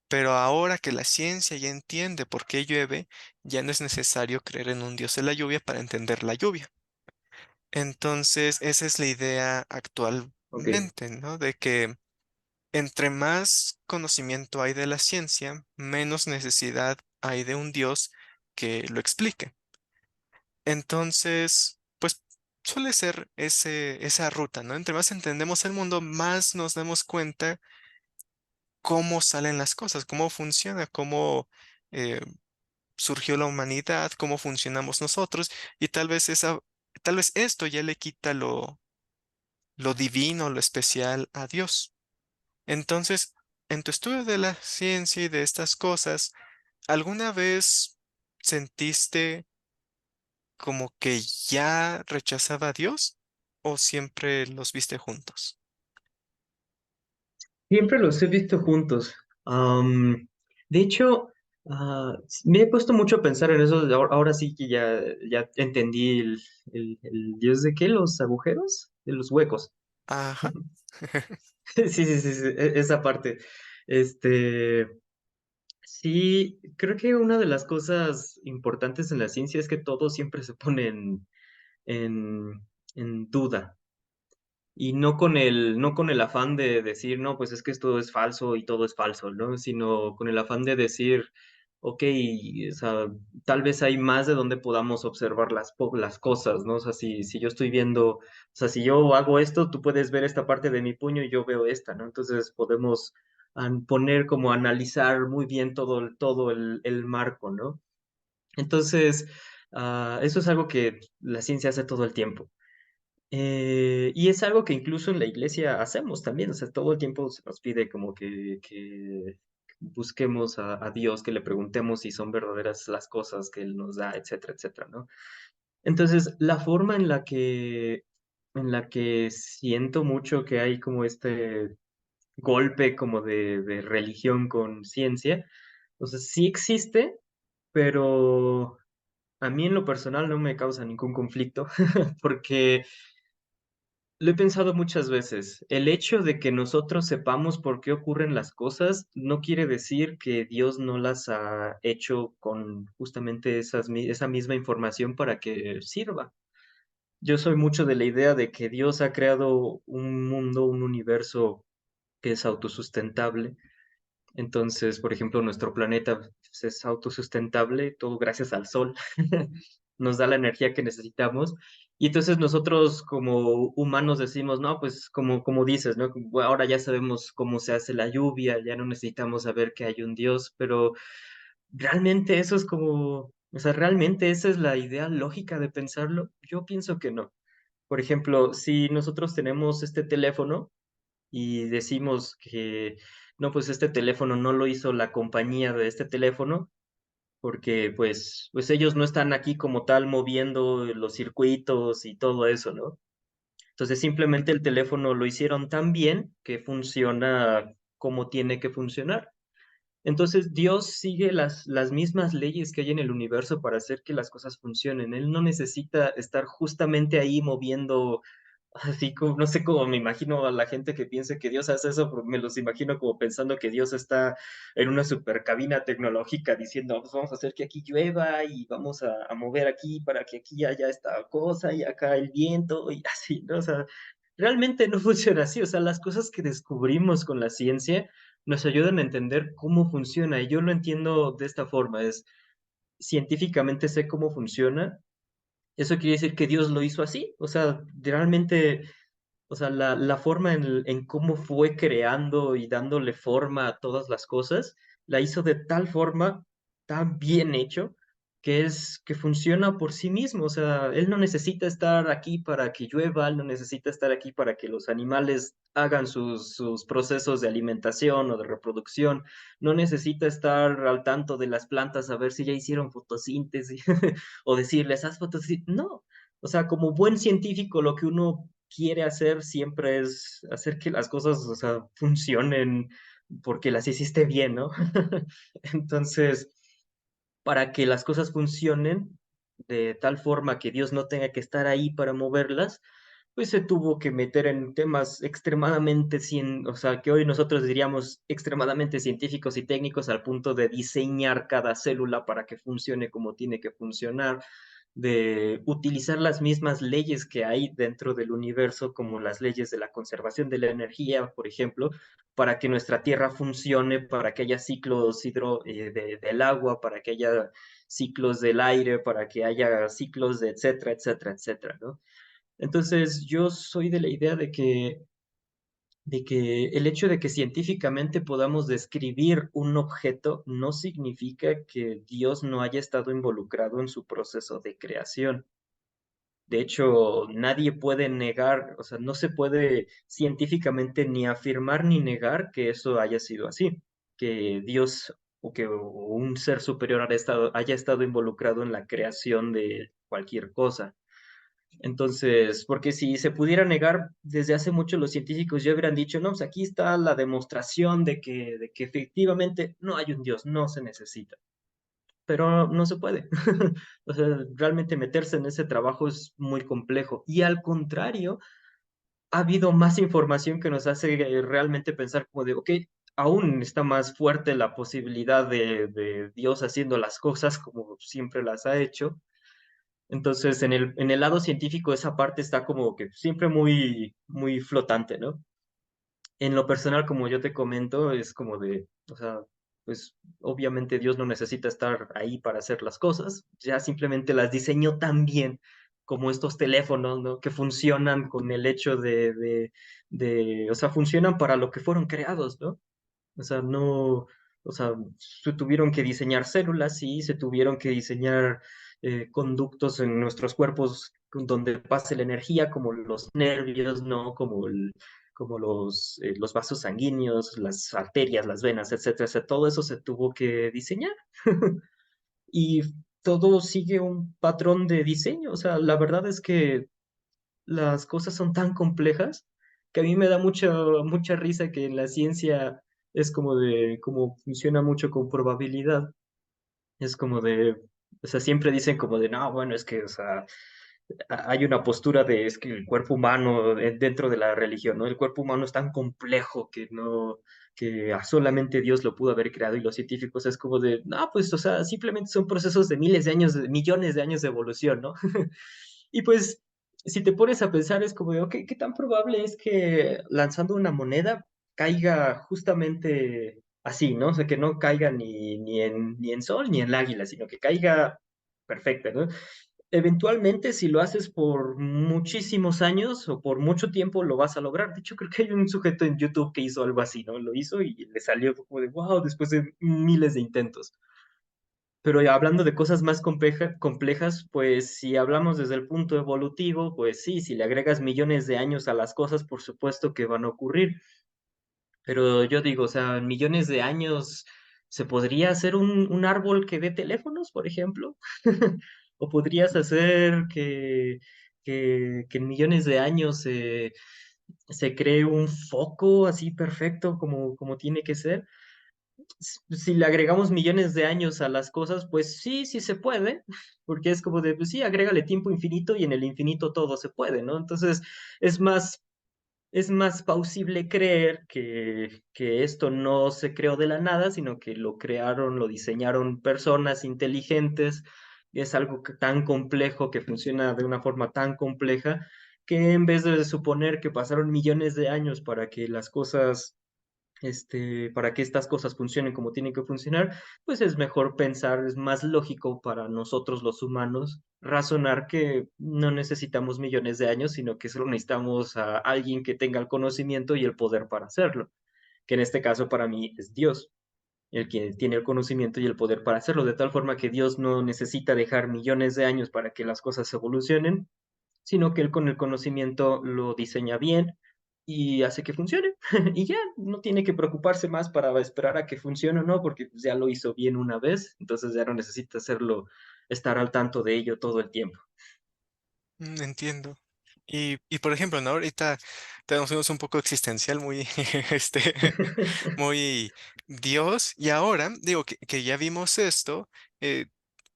Pero ahora que la ciencia ya entiende por qué llueve, ya no es necesario creer en un dios de la lluvia para entender la lluvia. Entonces, esa es la idea Ok. actualmente, ¿no? De que entre más conocimiento hay de la ciencia, menos necesidad hay de un Dios que lo explique. Entonces, pues suele ser esa ruta, ¿no? Entre más entendemos el mundo, más nos damos cuenta cómo salen las cosas, cómo funciona, cómo eh, surgió la humanidad, cómo funcionamos nosotros, y tal vez esto ya le quita lo divino, lo especial a Dios. Entonces, en tu estudio de la ciencia y de estas cosas, ¿alguna vez sentiste como que ya rechazaba a Dios o siempre los viste juntos? Siempre los he visto juntos. De hecho, me he puesto mucho a pensar en eso. Ahora sí que ya entendí el dios de qué, los agujeros, de los huecos. Ajá, Sí, sí, sí, sí, esa parte. Este, sí, creo que una de las cosas importantes en la ciencia es que todo siempre se pone en, en duda. Y no con el afán de decir, no, pues es que esto es falso y todo es falso, ¿no? Sino con el afán de decir, ok, o sea, tal vez hay más de donde podamos observar las cosas, ¿no? O sea, si yo estoy viendo, o sea, si yo hago esto, tú puedes ver esta parte de mi puño y yo veo esta, ¿no? Entonces podemos poner como analizar muy bien todo el marco, ¿no? Entonces, eso es algo que la ciencia hace todo el tiempo. Y es algo que incluso en la iglesia hacemos también, o sea, todo el tiempo se nos pide como que busquemos a Dios, que le preguntemos si son verdaderas las cosas que Él nos da, etcétera, etcétera, ¿no? Entonces, la forma en la que siento mucho que hay como este golpe como de religión con ciencia, o sea, sí existe, pero a mí en lo personal no me causa ningún conflicto, porque lo he pensado muchas veces. El hecho de que nosotros sepamos por qué ocurren las cosas no quiere decir que Dios no las ha hecho con justamente esa misma información para que sirva. Yo soy mucho de la idea de que Dios ha creado un mundo, un universo que es autosustentable. Entonces, por ejemplo, nuestro planeta pues, es autosustentable, todo gracias al sol. Nos da la energía que necesitamos. Y entonces nosotros como humanos decimos, no, pues como dices, ¿no? Como, ahora ya sabemos cómo se hace la lluvia, ya no necesitamos saber que hay un Dios, pero realmente eso es como, o sea, realmente esa es la idea lógica de pensarlo. Yo pienso que no. Por ejemplo, si nosotros tenemos este teléfono, y decimos que no, pues este teléfono no lo hizo la compañía de este teléfono, porque pues ellos no están aquí como tal moviendo los circuitos y todo eso, ¿no? Entonces simplemente el teléfono lo hicieron tan bien que funciona como tiene que funcionar. Entonces Dios sigue las mismas leyes que hay en el universo para hacer que las cosas funcionen. Él no necesita estar justamente ahí moviendo. Así como, no sé cómo me imagino a la gente que piense que Dios hace eso, me los imagino como pensando que Dios está en una super cabina tecnológica diciendo, pues vamos a hacer que aquí llueva y vamos a mover aquí para que aquí haya esta cosa y acá el viento y así, ¿no? O sea, realmente no funciona así. O sea, las cosas que descubrimos con la ciencia nos ayudan a entender cómo funciona y yo lo entiendo de esta forma, es científicamente sé cómo funciona. Eso quiere decir que Dios lo hizo así, o sea, realmente, o sea, la forma en cómo fue creando y dándole forma a todas las cosas, la hizo de tal forma, tan bien hecho, que funciona por sí mismo. O sea, él no necesita estar aquí para que llueva, él no necesita estar aquí para que los animales hagan sus procesos de alimentación o de reproducción, no necesita estar al tanto de las plantas a ver si ya hicieron fotosíntesis o decirles, haz fotosíntesis. No, o sea, como buen científico, lo que uno quiere hacer siempre es hacer que las cosas, o sea, funcionen porque las hiciste bien, ¿no? Entonces, para que las cosas funcionen de tal forma que Dios no tenga que estar ahí para moverlas, pues se tuvo que meter en temas extremadamente, o sea, que hoy nosotros diríamos extremadamente científicos y técnicos al punto de diseñar cada célula para que funcione como tiene que funcionar, de utilizar las mismas leyes que hay dentro del universo, como las leyes de la conservación de la energía, por ejemplo, para que nuestra Tierra funcione, para que haya ciclos del agua, para que haya ciclos del aire, para que haya ciclos de etcétera, etcétera, etcétera, ¿no? Entonces, yo soy de la idea de que el hecho de que científicamente podamos describir un objeto no significa que Dios no haya estado involucrado en su proceso de creación. De hecho, nadie puede negar, o sea, no se puede científicamente ni afirmar ni negar que eso haya sido así, que Dios o que un ser superior haya estado involucrado en la creación de cualquier cosa. Entonces, porque si se pudiera negar, desde hace mucho los científicos ya hubieran dicho, no, pues aquí está la demostración de que efectivamente no hay un Dios, no se necesita, pero no se puede. O sea, realmente meterse en ese trabajo es muy complejo. Y al contrario, ha habido más información que nos hace realmente pensar como de, ok, aún está más fuerte la posibilidad de Dios haciendo las cosas como siempre las ha hecho. Entonces, en el lado científico, esa parte está como que siempre muy, muy flotante, ¿no? En lo personal, como yo te comento, es como de, o sea, pues obviamente Dios no necesita estar ahí para hacer las cosas, ya simplemente las diseñó tan bien como estos teléfonos, ¿no? Que funcionan con el hecho o sea, funcionan para lo que fueron creados, ¿no? O sea, no, o sea, se tuvieron que diseñar células, sí, se tuvieron que diseñar conductos en nuestros cuerpos donde pase la energía, como los nervios, ¿no? Como los vasos sanguíneos, las arterias, las venas, etcétera, etcétera. Todo eso se tuvo que diseñar y todo sigue un patrón de diseño. O sea, la verdad es que las cosas son tan complejas que a mí me da mucha risa que en la ciencia es como como funciona mucho con probabilidad. Es como o sea, siempre dicen como de, no, bueno, es que, o sea, hay una postura de, es que el cuerpo humano dentro de la religión, ¿no? El cuerpo humano es tan complejo que no, que solamente Dios lo pudo haber creado y los científicos es como de, no, pues, o sea, simplemente son procesos de miles de años, de millones de años de evolución, ¿no? Y pues, si te pones a pensar, es como de, ok, ¿qué tan probable es que lanzando una moneda caiga justamente así, ¿no? O sea, que no caiga ni en Sol ni en el águila, sino que caiga perfecta, ¿no? Eventualmente, si lo haces por muchísimos años o por mucho tiempo, lo vas a lograr. De hecho, creo que hay un sujeto en YouTube que hizo algo así, ¿no? Lo hizo y le salió como de, wow, después de miles de intentos. Pero ya hablando de cosas más complejas, pues si hablamos desde el punto evolutivo, pues sí, si le agregas millones de años a las cosas, por supuesto que van a ocurrir. Pero yo digo, o sea, en millones de años, ¿se podría hacer un árbol que dé teléfonos, por ejemplo? ¿O podrías hacer que en millones de años se cree un foco así perfecto como tiene que ser? Si le agregamos millones de años a las cosas, pues sí, sí se puede, porque es como de, pues sí, agrégale tiempo infinito y en el infinito todo se puede, ¿no? Entonces es es más plausible creer que esto no se creó de la nada, sino que lo crearon, lo diseñaron personas inteligentes, es algo tan complejo, que funciona de una forma tan compleja, que en vez de suponer que pasaron millones de años para que las cosas para que estas cosas funcionen como tienen que funcionar, pues es mejor pensar, es más lógico para nosotros los humanos razonar que no necesitamos millones de años, sino que solo necesitamos a alguien que tenga el conocimiento y el poder para hacerlo, que en este caso para mí es Dios, el que tiene el conocimiento y el poder para hacerlo, de tal forma que Dios no necesita dejar millones de años para que las cosas evolucionen, sino que él con el conocimiento lo diseña bien y hace que funcione. Y ya no tiene que preocuparse más para esperar a que funcione o no, porque pues, ya lo hizo bien una vez, entonces ya no necesita hacerlo, estar al tanto de ello todo el tiempo. Entiendo. Y por ejemplo, ¿no? Ahorita tenemos un poco existencial, muy, este, muy Dios. Y ahora, digo que ya vimos esto, eh,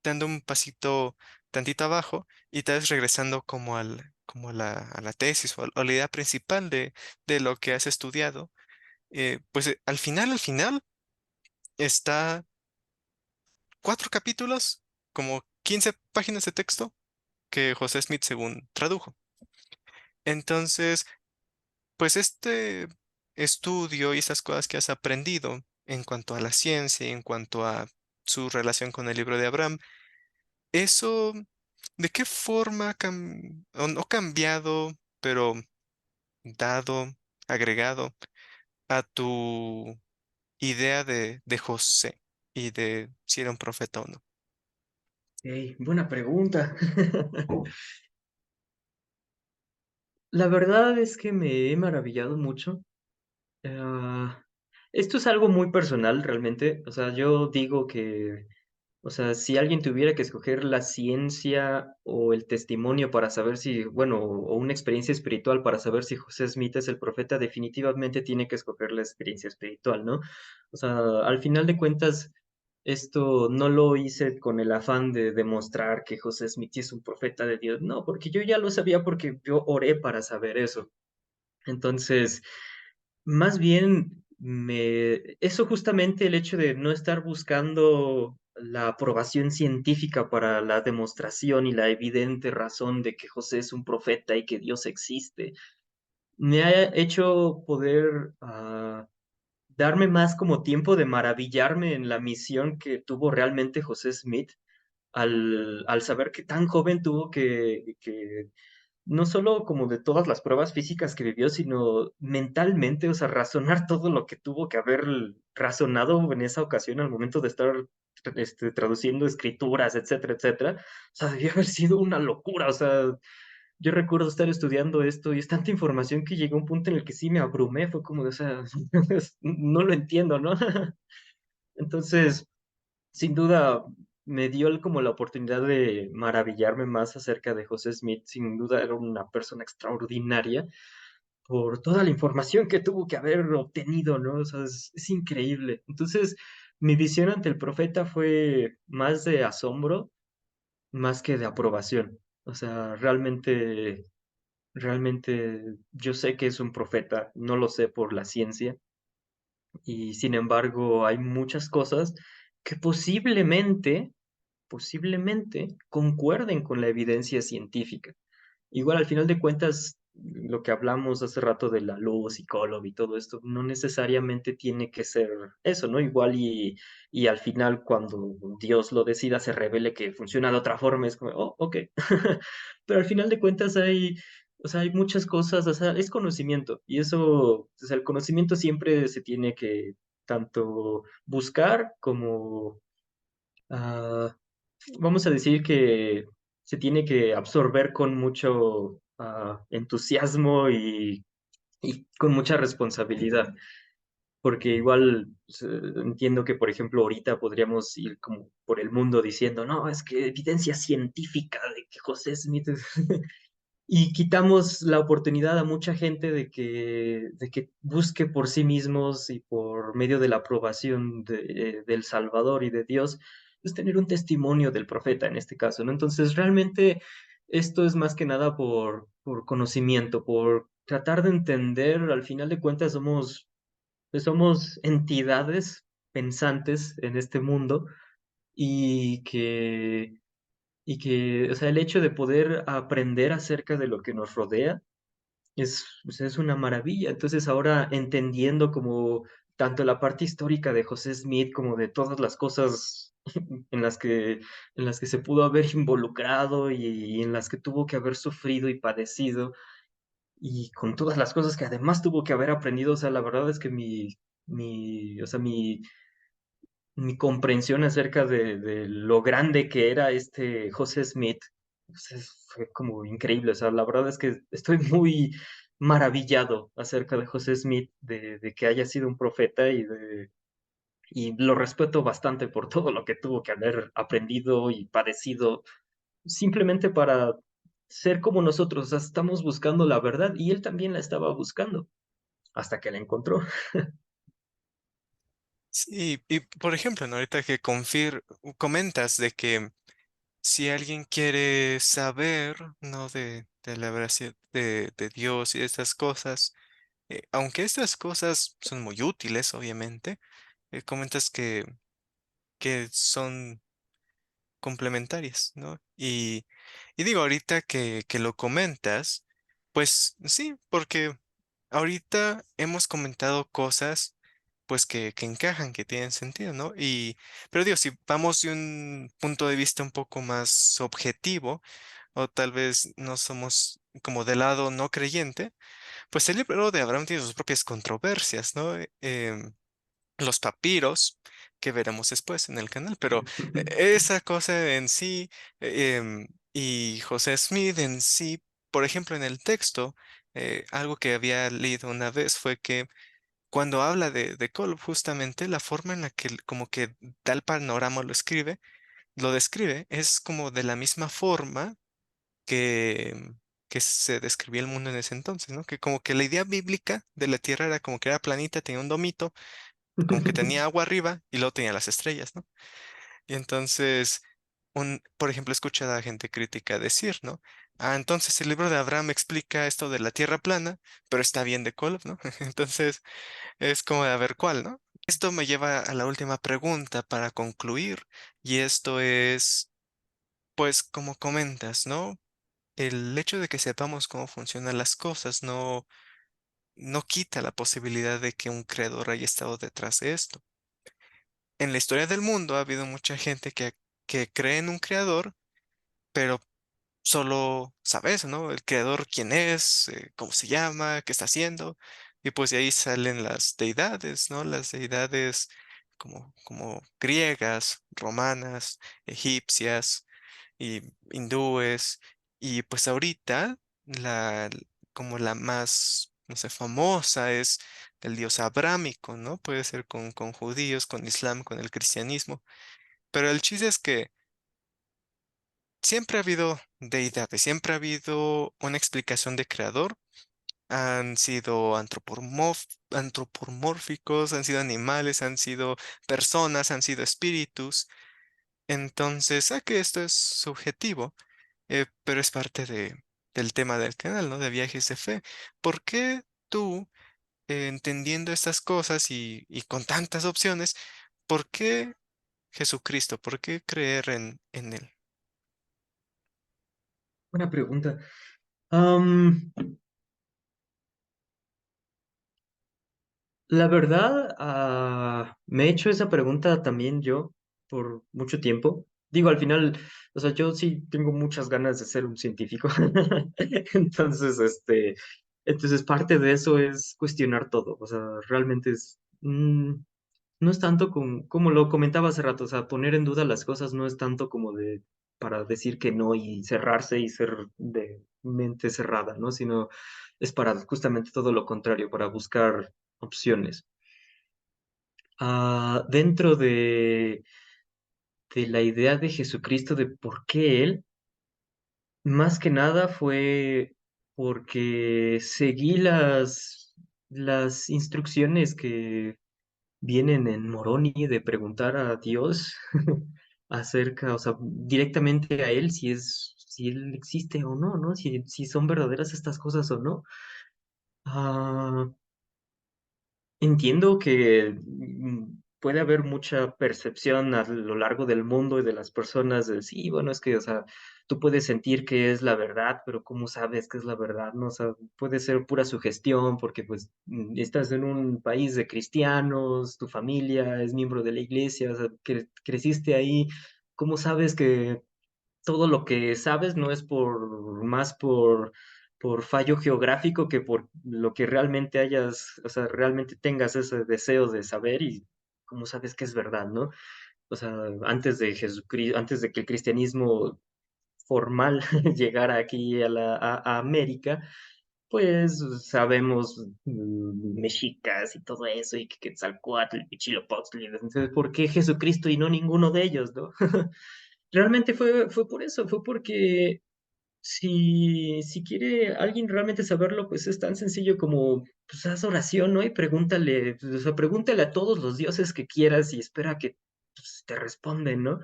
dando un pasito tantito abajo y tal vez regresando como como a la tesis o a la idea principal de lo que has estudiado. Pues al final, está 4 capítulos, como 15 páginas de texto que José Smith según tradujo. Entonces, pues este estudio y esas cosas que has aprendido en cuanto a la ciencia y en cuanto a su relación con el libro de Abraham, eso, ¿de qué forma o no cambiado, pero dado, agregado a tu idea de José y de si era un profeta o no? Ey, buena pregunta. La verdad es que me he maravillado mucho. Ah, esto es algo muy personal realmente. O sea, yo digo que o sea, si alguien tuviera que escoger la ciencia o el testimonio para saber si, bueno, o una experiencia espiritual para saber si José Smith es el profeta, definitivamente tiene que escoger la experiencia espiritual, ¿no? O sea, al final de cuentas, esto no lo hice con el afán de demostrar que José Smith es un profeta de Dios, no, porque yo ya lo sabía porque yo oré para saber eso. Entonces, más bien, eso justamente el hecho de no estar buscando la aprobación científica para la demostración y la evidente razón de que José es un profeta y que Dios existe, me ha hecho poder darme más como tiempo de maravillarme en la misión que tuvo realmente José Smith al saber que tan joven tuvo que no solo como de todas las pruebas físicas que vivió, sino mentalmente, o sea, razonar todo lo que tuvo que haber razonado en esa ocasión al momento de estar traduciendo escrituras, etcétera, etcétera. O sea, debió haber sido una locura, o sea, yo recuerdo estar estudiando esto y es tanta información que llegó a un punto en el que sí me abrumé, fue como, de, o sea, no lo entiendo, ¿no? Entonces, sin duda, me dio como la oportunidad de maravillarme más acerca de José Smith. Sin duda, era una persona extraordinaria por toda la información que tuvo que haber obtenido, ¿no? O sea, es increíble. Entonces, mi visión ante el profeta fue más de asombro, más que de aprobación. O sea, realmente yo sé que es un profeta, no lo sé por la ciencia, y sin embargo hay muchas cosas que posiblemente concuerden con la evidencia científica. Igual al final de cuentas, lo que hablamos hace rato de la luz y Kolob y todo esto, no necesariamente tiene que ser eso, ¿no? Igual y al final cuando Dios lo decida se revele que funciona de otra forma, es como, oh, ok. Pero al final de cuentas o sea, hay muchas cosas, o sea, es conocimiento y eso, o sea, el conocimiento siempre se tiene que tanto buscar como ah, vamos a decir que se tiene que absorber con mucho entusiasmo y con mucha responsabilidad, porque igual entiendo que, por ejemplo, ahorita podríamos ir como por el mundo diciendo, no, es que evidencia científica de que José Smith y quitamos la oportunidad a mucha gente de que busque por sí mismos y por medio de la aprobación del Salvador y de Dios, pues tener un testimonio del profeta en este caso, ¿no? Entonces, realmente esto es más que nada por conocimiento, por tratar de entender, al final de cuentas pues somos entidades pensantes en este mundo y o sea, el hecho de poder aprender acerca de lo que nos rodea pues, es una maravilla. Entonces, ahora entendiendo como tanto la parte histórica de José Smith como de todas las cosas en las que se pudo haber involucrado y en las que tuvo que haber sufrido y padecido, y con todas las cosas que además tuvo que haber aprendido, o sea, la verdad es que o sea, mi comprensión acerca de lo grande que era este José Smith, pues, fue como increíble. O sea, la verdad es que estoy muy maravillado acerca de José Smith, de que haya sido un profeta y lo respeto bastante por todo lo que tuvo que haber aprendido y padecido, simplemente para ser como nosotros. O sea, estamos buscando la verdad y él también la estaba buscando hasta que la encontró. Sí, y por ejemplo, ¿no? Ahorita que comentas de que si alguien quiere saber, ¿no? De la veracidad de Dios y de estas cosas, aunque estas cosas son muy útiles, obviamente, comentas que son complementarias, ¿no? Y digo, ahorita que lo comentas, pues sí, porque ahorita hemos comentado cosas, pues que encajan, que tienen sentido, ¿no? Pero digo, si vamos de un punto de vista un poco más objetivo, o tal vez no somos como del lado no creyente, pues el libro de Abraham tiene sus propias controversias, ¿no? Los papiros, que veremos después en el canal, pero esa cosa en sí, y José Smith en sí, por ejemplo, en el texto, algo que había leído una vez fue que cuando habla de Kolb, justamente la forma en la que como que da el panorama lo describe, es como de la misma forma que se describía el mundo en ese entonces, ¿no? Que como que la idea bíblica de la Tierra era como que era planita, tenía un domito, como que tenía agua arriba y luego tenía las estrellas, ¿no? Y entonces, por ejemplo, he escuchado a gente crítica decir, ¿no? Ah, entonces el libro de Abraham explica esto de la tierra plana, pero está bien de Kolb, ¿no? Entonces, es como de a ver cuál, ¿no? Esto me lleva a la última pregunta para concluir, y esto es, pues, como comentas, ¿no? El hecho de que sepamos cómo funcionan las cosas, ¿no? no quita la posibilidad de que un creador haya estado detrás de esto. En la historia del mundo ha habido mucha gente que cree en un creador, pero solo sabe eso, ¿no? El creador quién es, cómo se llama, qué está haciendo, y pues de ahí salen las deidades, ¿no? Las deidades como griegas, romanas, egipcias y hindúes, y pues ahorita la como la más, no sé, famosa es el dios abrámico, ¿no? Puede ser con judíos, con islam, con el cristianismo, pero el chiste es que siempre ha habido deidades, siempre ha habido una explicación de creador. Han sido antropomórficos, han sido animales, han sido personas, han sido espíritus. Entonces, sé que esto es subjetivo, pero es parte del tema del canal, ¿no? De viajes de fe. ¿Por qué tú, entendiendo estas cosas y con tantas opciones, por qué Jesucristo? ¿Por qué creer en Él? Buena pregunta. Am, la verdad, me he hecho esa pregunta también yo por mucho tiempo. Digo, al final, o sea, yo sí tengo muchas ganas de ser un científico. Entonces, entonces parte de eso es cuestionar todo. O sea, realmente no es tanto como lo comentaba hace rato, o sea, poner en duda las cosas no es tanto como de para decir que no y cerrarse y ser de mente cerrada, ¿no? Sino es para justamente todo lo contrario, para buscar opciones. Dentro de la idea de Jesucristo de por qué Él, más que nada fue porque seguí las instrucciones que vienen en Moroni de preguntar a Dios acerca, o sea, directamente a Él si Él existe o no, ¿no? Si son verdaderas estas cosas o no. Ah, Entiendo que puede haber mucha percepción a lo largo del mundo y de las personas de sí, bueno, es que, o sea, tú puedes sentir que es la verdad, pero ¿cómo sabes que es la verdad? ¿No? O sea, puede ser pura sugestión porque pues estás en un país de cristianos, tu familia es miembro de la iglesia, o sea, creciste ahí, ¿cómo sabes que todo lo que sabes no es por fallo geográfico que por lo que realmente hayas, o sea, realmente tengas ese deseo de saber y cómo sabes que es verdad, ¿no? O sea, antes de Jesucristo, antes de que el cristianismo formal llegara aquí a América, pues sabemos mexicas y todo eso, y que Quetzalcóatl y Huitzilopochtli, entonces, ¿por qué Jesucristo y no ninguno de ellos, no? Realmente fue por eso, fue porque si quiere alguien realmente saberlo, pues es tan sencillo como, pues haz oración, ¿no? Y pregúntale, pues, o sea, pregúntale a todos los dioses que quieras y espera que pues, te responden, ¿no?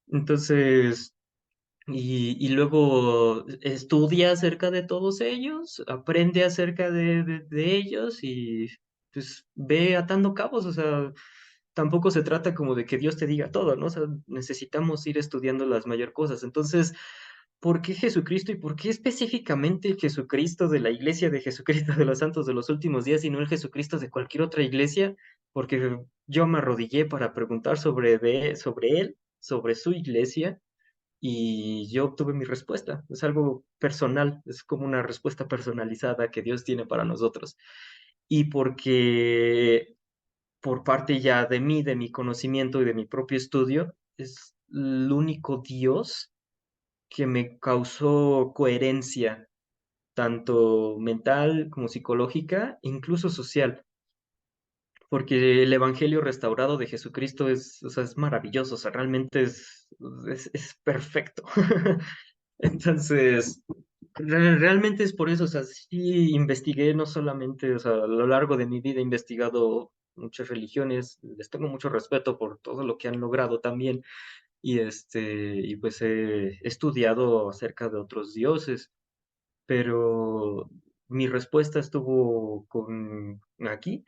Entonces, y luego estudia acerca de todos ellos, aprende acerca de ellos y pues ve atando cabos, o sea, tampoco se trata como de que Dios te diga todo, ¿no? O sea, necesitamos ir estudiando las mayor cosas. Entonces, ¿por qué Jesucristo y por qué específicamente el Jesucristo de la iglesia de Jesucristo de los Santos de los Últimos Días y no el Jesucristo de cualquier otra iglesia? Porque yo me arrodillé para preguntar sobre él, sobre su iglesia y yo obtuve mi respuesta. Es algo personal, es como una respuesta personalizada que Dios tiene para nosotros. Y porque por parte ya de mí, de mi conocimiento y de mi propio estudio, es el único Dios que me causó coherencia, tanto mental como psicológica, incluso social. Porque el Evangelio restaurado de Jesucristo es, o sea, es maravilloso, o sea, realmente es perfecto. Entonces, realmente es por eso, o sea, sí investigué no solamente, o sea, a lo largo de mi vida he investigado muchas religiones, les tengo mucho respeto por todo lo que han logrado también, y pues he estudiado acerca de otros dioses, pero mi respuesta estuvo con aquí,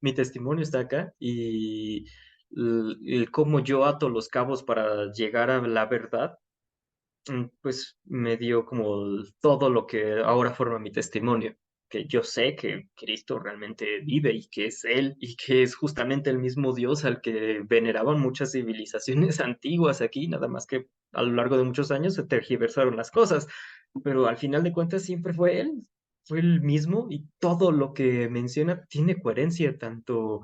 mi testimonio está acá, y el cómo yo ato los cabos para llegar a la verdad pues me dio como todo lo que ahora forma mi testimonio. que yo sé que Cristo realmente vive y que es Él y que es justamente el mismo Dios al que veneraban muchas civilizaciones antiguas aquí, nada más que a lo largo de muchos años se tergiversaron las cosas, pero al final de cuentas siempre fue Él, fue el mismo y todo lo que menciona tiene coherencia, tanto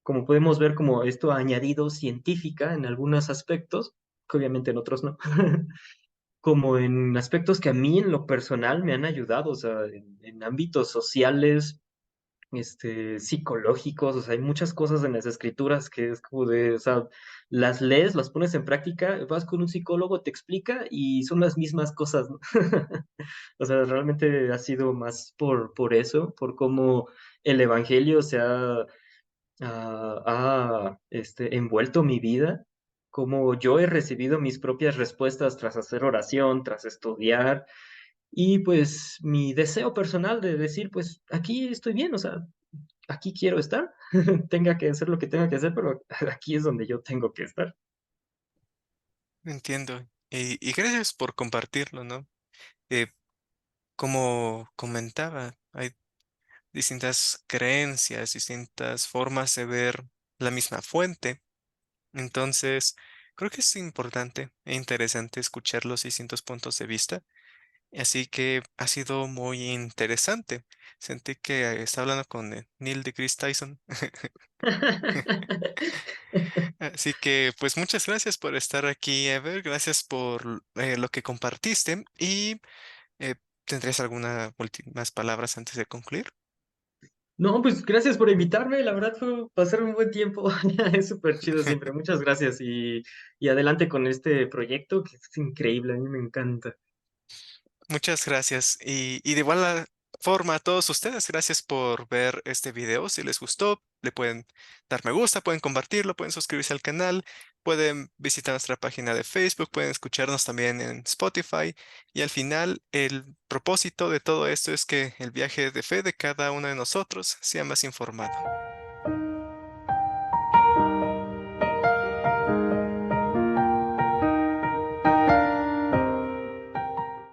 como podemos ver como esto añadido científica en algunos aspectos, que obviamente en otros no. Como en aspectos que a mí en lo personal me han ayudado, o sea, en ámbitos sociales, psicológicos, o sea, hay muchas cosas en las escrituras que es como de, o sea, las lees, las pones en práctica, vas con un psicólogo, te explica y son las mismas cosas, ¿no? O sea, realmente ha sido más por eso, por cómo el evangelio se ha envuelto mi vida, como yo he recibido mis propias respuestas tras hacer oración, tras estudiar, y pues mi deseo personal de decir, pues aquí estoy bien, o sea, aquí quiero estar, tenga que hacer lo que tenga que hacer, pero aquí es donde yo tengo que estar. Entiendo. Y gracias por compartirlo, ¿no? Eh, Como comentaba, hay distintas creencias, distintas formas de ver la misma fuente. Entonces, creo que es importante e interesante escuchar los distintos puntos de vista. Así que ha sido muy interesante. Sentí que estaba hablando con Neil deGrasse Tyson. Así que, pues muchas gracias por estar aquí, Ever. Gracias por lo que compartiste. Y eh, ¿tendrías algunas últimas palabras antes de concluir? No, pues gracias por invitarme, la verdad fue pasar un buen tiempo, es súper chido siempre, muchas gracias y adelante con este proyecto que es increíble, a mí me encanta. Muchas gracias. Y de igual forma a todos ustedes, gracias por ver este video. Si les gustó, le pueden dar me gusta, pueden compartirlo, pueden suscribirse al canal, pueden visitar nuestra página de Facebook, pueden escucharnos también en Spotify. Y al final, el propósito de todo esto es que el viaje de fe de cada uno de nosotros sea más informado.